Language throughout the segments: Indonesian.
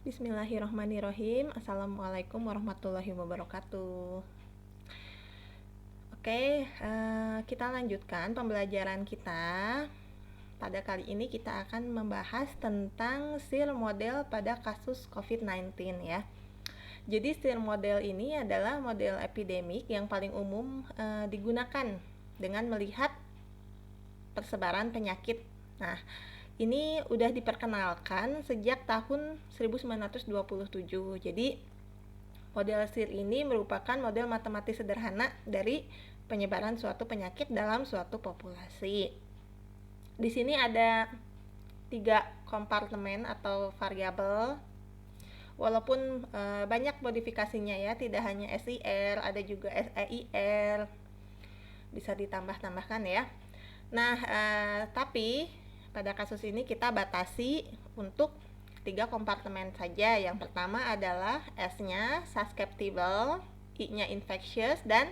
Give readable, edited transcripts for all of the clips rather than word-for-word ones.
Bismillahirrahmanirrahim. Assalamualaikum warahmatullahi wabarakatuh. Oke, kita lanjutkan pembelajaran kita. Pada kali ini kita akan membahas tentang SEER model pada kasus COVID-19 ya. Jadi SEER model ini adalah model epidemik yang paling umum digunakan dengan melihat persebaran penyakit. Nah, ini udah diperkenalkan sejak tahun 1927. Jadi model SEER ini merupakan model matematis sederhana dari penyebaran suatu penyakit dalam suatu populasi. Di sini ada 3 kompartemen atau variabel. Walaupun banyak modifikasinya ya, tidak hanya SIR, ada juga SEIR. Bisa ditambah-tambahkan ya. Nah, tapi pada kasus ini kita batasi untuk 3 kompartemen saja. Yang pertama adalah S-nya susceptible, I-nya infectious, dan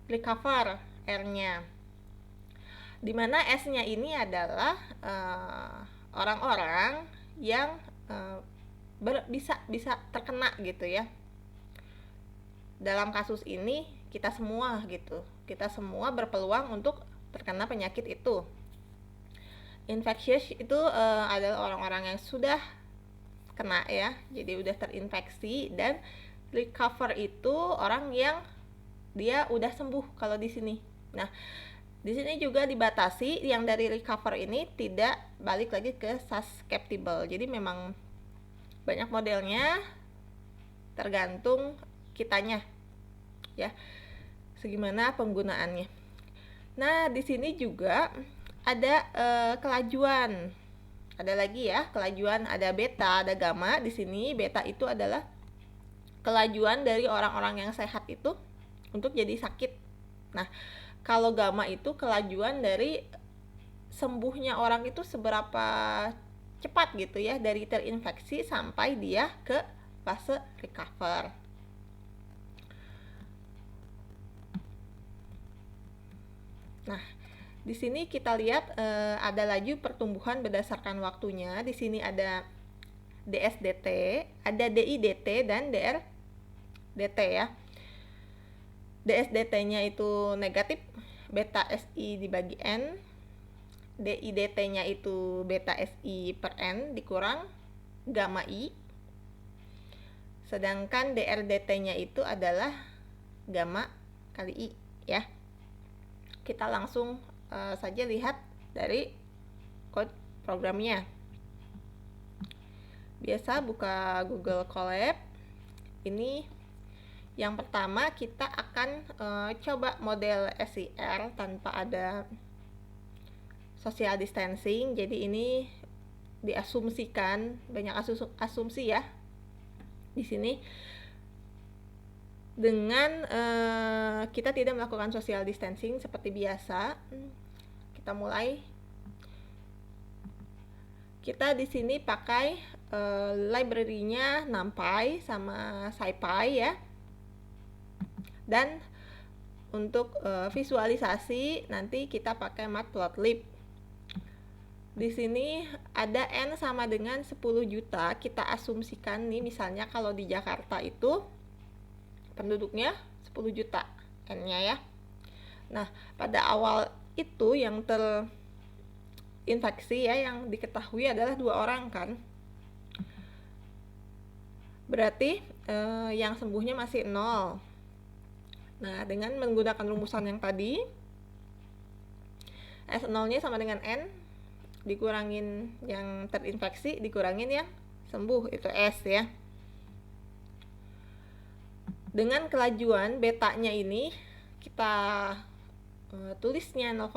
recover, R-nya. Dimana S-nya ini adalah orang-orang yang bisa terkena gitu ya. Dalam kasus ini kita semua berpeluang untuk terkena penyakit itu. Infectious itu adalah orang-orang yang sudah kena ya, jadi udah terinfeksi, dan recover itu orang yang dia udah sembuh kalau di sini. Nah, di sini juga dibatasi yang dari recover ini tidak balik lagi ke susceptible. Jadi memang banyak modelnya, tergantung kitanya ya, segimana penggunaannya. Nah, di sini juga ada kelajuan. Ada lagi ya, kelajuan, ada beta, ada gamma. Di sini beta itu adalah kelajuan dari orang-orang yang sehat itu untuk jadi sakit. Nah, kalau gamma itu kelajuan dari sembuhnya orang itu seberapa cepat gitu ya, dari terinfeksi sampai dia ke fase recover. Nah, di sini kita lihat ada laju pertumbuhan berdasarkan waktunya. Di sini ada DSDT, ada DIDT, dan DRDT ya. DSDT-nya itu negatif, beta SI dibagi N. DIDT-nya itu beta SI per N dikurang gamma I. Sedangkan DRDT-nya itu adalah gamma kali I ya. Kita langsung saja lihat dari code programnya. Biasa buka Google Colab. Ini yang pertama kita akan coba model SIR tanpa ada social distancing. Jadi ini diasumsikan, banyak asumsi ya di sini, dengan kita tidak melakukan social distancing seperti biasa. Kita mulai. Kita di sini pakai library-nya NumPy sama SciPy ya. Dan untuk visualisasi nanti kita pakai Matplotlib. Di sini ada N sama dengan 10 juta. Kita asumsikan nih, misalnya kalau di Jakarta itu penduduknya 10 juta N-nya ya. Nah, pada awal itu yang terinfeksi ya, yang diketahui adalah 2 orang kan. Berarti yang sembuhnya masih 0. Nah, dengan menggunakan rumusan yang tadi, S0-nya sama dengan N, dikurangin yang terinfeksi, dikurangin yang sembuh, itu S ya. Dengan kelajuan betanya ini kita tulisnya 0,2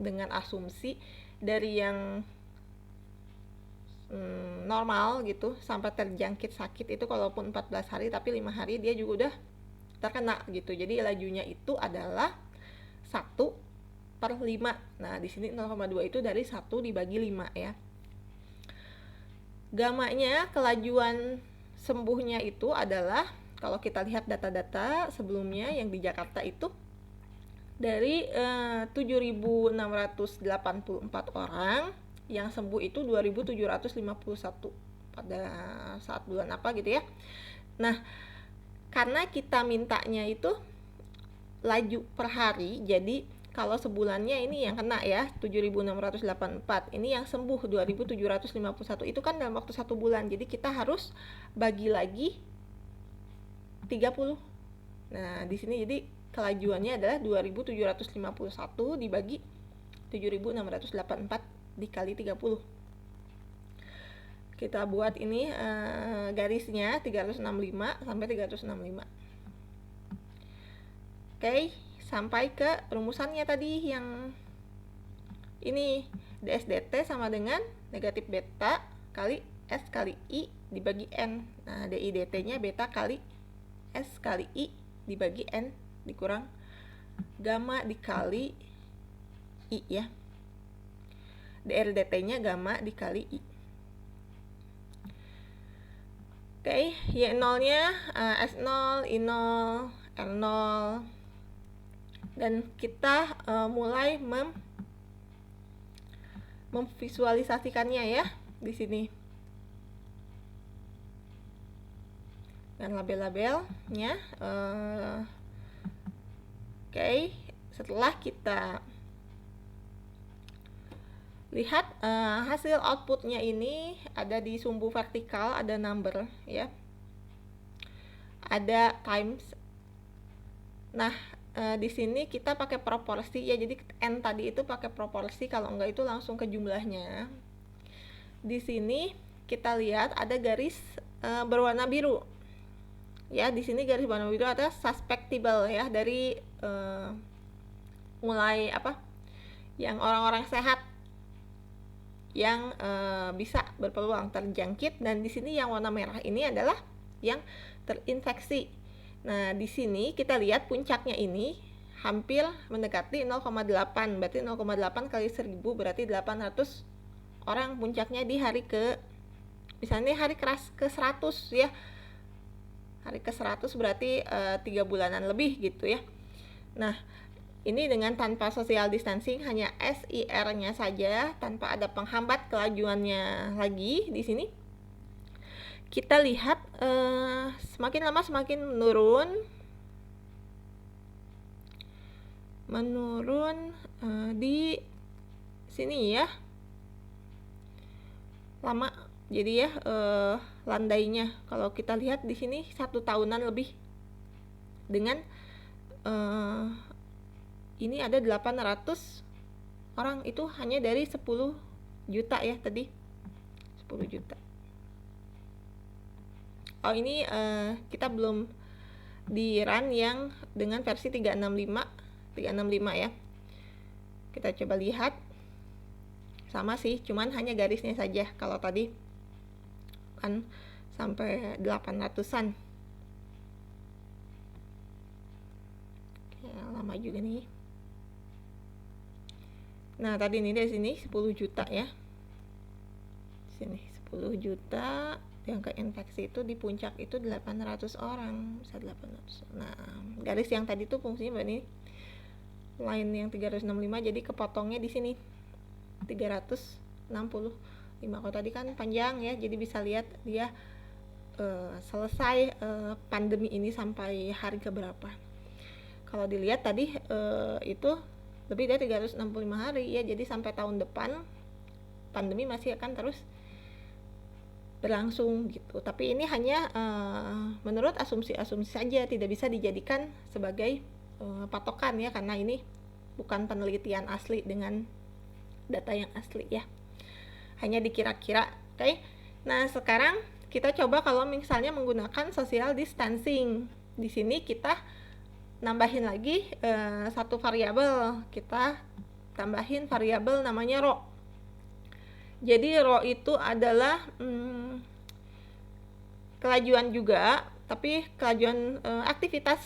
dengan asumsi dari yang normal gitu sampai terjangkit sakit itu kalaupun 14 hari, tapi 5 hari dia juga udah terkena gitu. Jadi lajunya itu adalah 1/5. Nah, di sini 0,2 itu dari 1 dibagi 5 ya. Gamanya, kelajuan sembuhnya itu adalah, kalau kita lihat data-data sebelumnya yang di Jakarta itu dari 7.684 orang, yang sembuh itu 2.751. pada saat bulan apa gitu ya. Nah, karena kita mintanya itu laju per hari, jadi kalau sebulannya ini yang kena ya 7.684, ini yang sembuh 2.751, itu kan dalam waktu 1 bulan. Jadi kita harus bagi lagi 30. Nah, di sini jadi kelajuannya adalah 2.751 dibagi 7.684 dikali 30. Kita buat ini garisnya 365 sampai 365. Oke, sampai ke rumusannya tadi yang ini, DSDT sama dengan negatif beta kali S kali I dibagi N. Nah, DIDT-nya beta kali S kali I dibagi N dikurang gamma dikali I ya. DRDT-nya gamma dikali I. Oke, Y0-nya S0, I0, R0. Dan kita mulai memvisualisasikannya ya di sini. Dan label-labelnya. Oke, setelah kita lihat hasil outputnya ini ada di sumbu vertikal, ada number ya, ada times. Nah, di sini kita pakai proporsi ya, jadi N tadi itu pakai proporsi, kalau enggak itu langsung ke jumlahnya. Di sini kita lihat ada garis berwarna biru ya. Di sini garis berwarna biru ada suspectable ya, dari mulai apa yang orang-orang sehat yang bisa berpeluang terjangkit, dan di sini yang warna merah ini adalah yang terinfeksi. Nah, di sini kita lihat puncaknya ini hampir mendekati 0,8, berarti 0,8 kali 1000 berarti 800 orang puncaknya di hari ke, misalnya hari ke 100 ya. Hari ke 100 berarti 3 bulanan lebih gitu ya. Nah, ini dengan tanpa social distancing, hanya SIR-nya saja, tanpa ada penghambat kelajuannya lagi di sini. Kita lihat semakin lama semakin menurun di sini ya, lama. Jadi ya landainya kalau kita lihat di sini 1 tahunan lebih, dengan ini ada 800 orang, itu hanya dari 10 juta ya tadi, 10 juta. Oh, ini kita belum di run yang dengan versi 365 ya. Kita coba lihat, sama sih, cuman hanya garisnya saja. Kalau tadi kan sampai 800-an. Oke, lama juga nih. Nah, tadi ini dari sini 10 juta ya. Sini 10 juta, yang keinfeksi itu di puncak itu 800 orang, bisa 800. Nah, garis yang tadi tuh fungsinya ini line yang 365, jadi kepotongnya di sini 365. Kalau tadi kan panjang ya, jadi bisa lihat dia selesai pandemi ini sampai hari keberapa. Kalau dilihat tadi itu lebih dari 365 hari ya, jadi sampai tahun depan pandemi masih akan terus berlangsung gitu. Tapi ini hanya menurut asumsi-asumsi saja, tidak bisa dijadikan sebagai patokan ya, karena ini bukan penelitian asli dengan data yang asli ya, hanya dikira-kira. Oke. Nah, sekarang kita coba kalau misalnya menggunakan social distancing. Di sini kita nambahin lagi satu variabel, kita tambahin variabel namanya rho. Jadi rho itu adalah kelajuan juga, tapi kelajuan aktivitas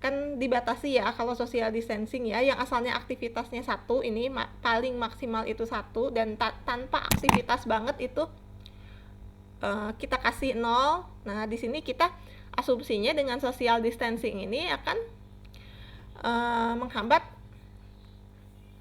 kan dibatasi ya kalau social distancing ya. Yang asalnya aktivitasnya 1, ini paling maksimal itu 1, dan tanpa aktivitas banget itu kita kasih 0. Nah, di sini kita asumsinya dengan social distancing ini akan menghambat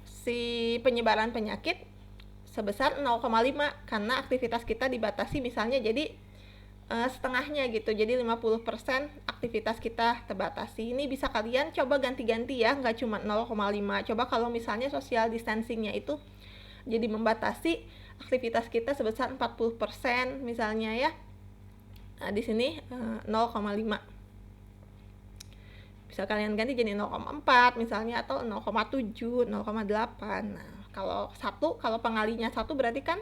si penyebaran penyakit sebesar 0,5 karena aktivitas kita dibatasi misalnya jadi setengahnya gitu, jadi 50% aktivitas kita terbatasi. Ini bisa kalian coba ganti-ganti ya, nggak cuma 0,5. Coba kalau misalnya social distancingnya itu jadi membatasi aktivitas kita sebesar 40% misalnya ya. Nah, di sini 0,5. Bisa kalian ganti jadi 0,4 misalnya atau 0,7, 0,8. Nah, kalau pengalinya 1 berarti kan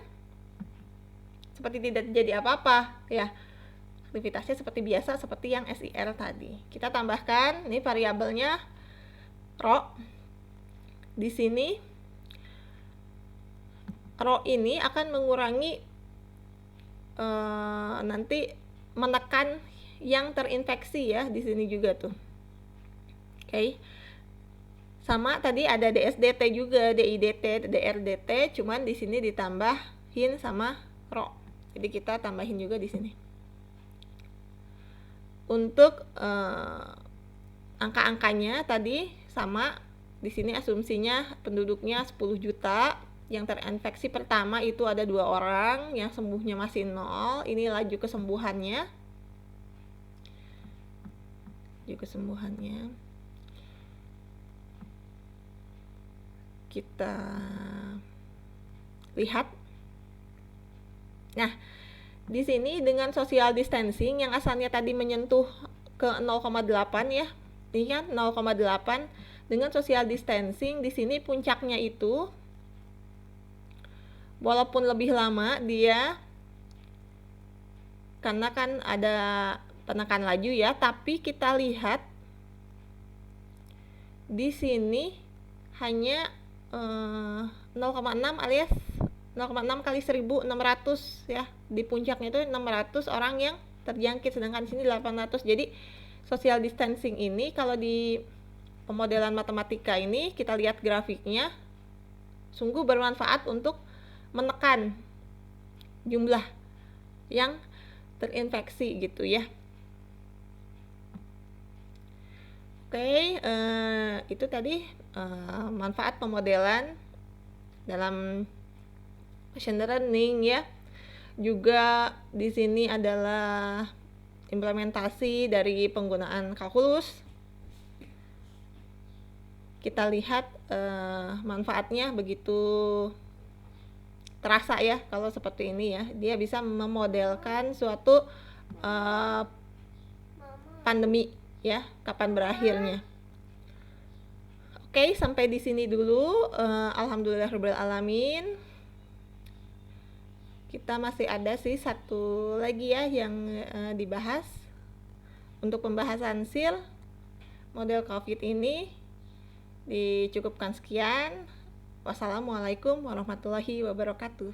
seperti tidak jadi apa-apa ya. Aktivitasnya seperti biasa, seperti yang SIR tadi. Kita tambahkan ini variabelnya rho. Di sini rho ini akan mengurangi nanti menekan yang terinfeksi ya di sini juga tuh. Oke. Sama tadi ada DSDT juga, DIDT, DRDT, cuman di sini ditambahin sama rho. Jadi kita tambahin juga di sini. Untuk angka-angkanya tadi sama, di sini asumsinya penduduknya 10 juta, yang terinfeksi pertama itu ada 2 orang, yang sembuhnya masih 0. Ini laju kesembuhannya. Kita lihat. Nah, di sini dengan social distancing yang asalnya tadi menyentuh ke 0,8 ya. Ini kan 0,8 dengan social distancing di sini puncaknya itu walaupun lebih lama dia karena kan ada penekan laju ya, tapi kita lihat di sini hanya 0,6 alias 0,6 kali 1.600 ya. Di puncaknya itu 600 orang yang terjangkit, sedangkan di sini 800. Jadi social distancing ini kalau di pemodelan matematika ini kita lihat grafiknya sungguh bermanfaat untuk menekan jumlah yang terinfeksi gitu ya. Oke, itu tadi manfaat pemodelan dalam machine learning ya. Juga di sini adalah implementasi dari penggunaan kalkulus. Kita lihat manfaatnya begitu terasa ya kalau seperti ini ya. Dia bisa memodelkan suatu pandemi ya, kapan berakhirnya. Oke, sampai di sini dulu. Alhamdulillahirabbil alamin. Kita masih ada sih satu lagi ya yang dibahas untuk pembahasan SIL model COVID ini. Dicukupkan sekian. Wassalamualaikum warahmatullahi wabarakatuh.